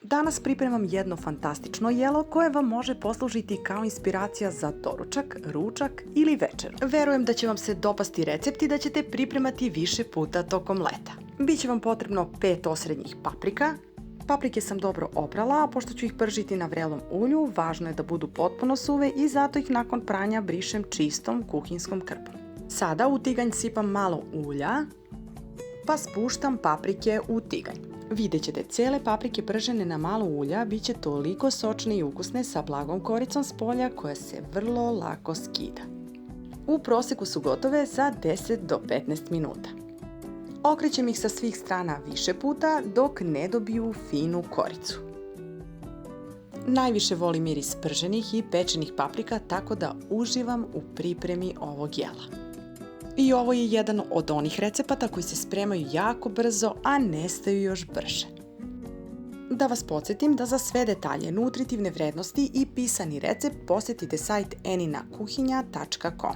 Danas pripremam jedno fantastično jelo koje vam može poslužiti kao inspiracija za doručak, ručak ili večeru. Verujem da će vam se dopasti recept i da ćete pripremati više puta tokom leta. Biće vam potrebno 5 osrednjih paprika. Paprike sam dobro oprala, a pošto ću ih pržiti na vrelom ulju, važno je da budu potpuno suve i zato ih nakon pranja brišem čistom kuhinskom krpom. Sada u tiganj sipam malo ulja, pa spuštam paprike u tiganj. Vidjet ćete, cijele paprike pržene na malo ulja bit će toliko sočne i ukusne sa blagom koricom s polja koja se vrlo lako skida. U prosjeku su gotove za 10 do 15 minuta. Okrećem ih sa svih strana više puta dok ne dobiju finu koricu. Najviše volim miris prženih i pečenih paprika, tako da uživam u pripremi ovog jela. I ovo je jedan od onih recepata koji se spremaju jako brzo, a nestaju još brže. Da vas podsjetim da za sve detalje, nutritivne vrednosti i pisani recept posjetite sajt eninakuhinja.com.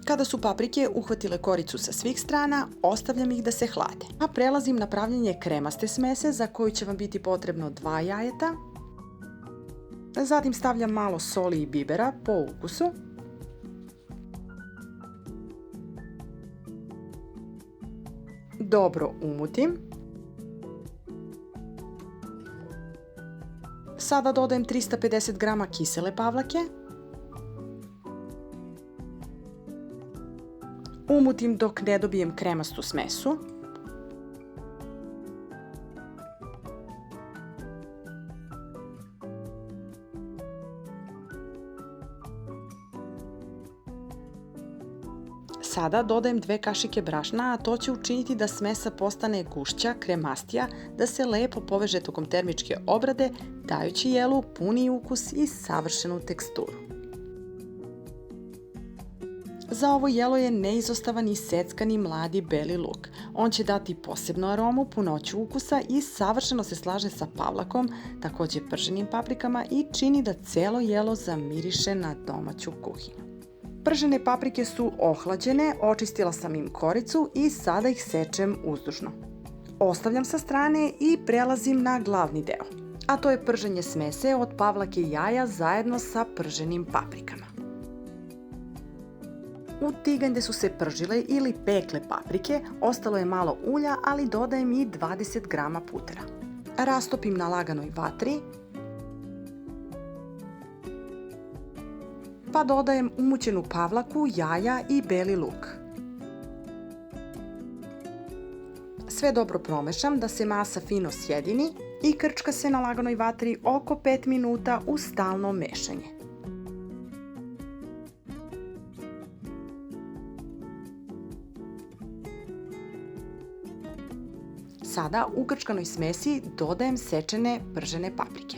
Kada su paprike uhvatile koricu sa svih strana, ostavljam ih da se hlade. A prelazim na pravljenje kremaste smese za koju će vam biti potrebno 2 jajeta. Zatim stavljam malo soli i bibera po ukusu. Dobro umutim. Sada dodajem 350 g kisele pavlake. Umutim dok ne dobijem kremastu smesu. Sada dodajem 2 kašike brašna, a to će učiniti da smesa postane gušća, kremastija, da se lepo poveže tokom termičke obrade, dajući jelu puni ukus i savršenu teksturu. Za ovo jelo je neizostavan i seckani mladi beli luk. On će dati posebnu aromu, punoću ukusa i savršeno se slaže sa pavlakom, također prženim paprikama i čini da celo jelo zamiriše na domaću kuhinju. Pržene paprike su ohlađene, očistila sam im koricu i sada ih sečem uzdužno. Ostavljam sa strane i prelazim na glavni deo, a to je prženje smese od pavlake i jaja zajedno sa prženim paprikama. U tiganj gdje su se pržile ili pekle paprike, ostalo je malo ulja, ali dodajem i 20 g putera. Rastopim na laganoj vatri, pa dodajem umućenu pavlaku, jaja i beli luk. Sve dobro promešam da se masa fino sjedini i krčka se na laganoj vatri oko 5 minuta uz stalno mešanje. Sada u krčkanoj smesi dodajem sečene pržene paprike.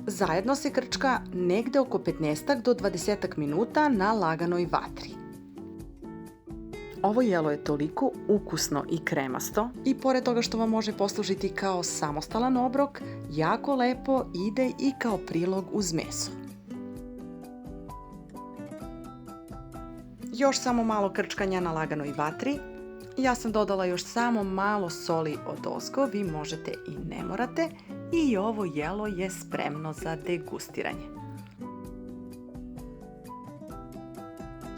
Zajedno se krčka negde oko 15 do 20 minuta na laganoj vatri. Ovo jelo je toliko ukusno i kremasto i pored toga što vam može poslužiti kao samostalan obrok, jako lepo ide i kao prilog uz meso. Još samo malo krčkanja na laganoj vatri. Ja sam dodala još samo malo soli odozgo, vi možete i ne morate. I ovo jelo je spremno za degustiranje.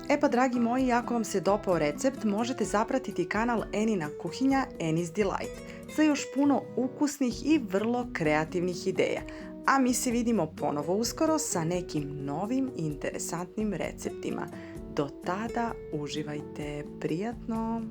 E pa dragi moji, ako vam se dopao recept, možete zapratiti kanal Enina kuhinja Eni's Delight za još puno ukusnih i vrlo kreativnih ideja. A mi se vidimo ponovo uskoro sa nekim novim i interesantnim receptima. Do tada uživajte, prijatno!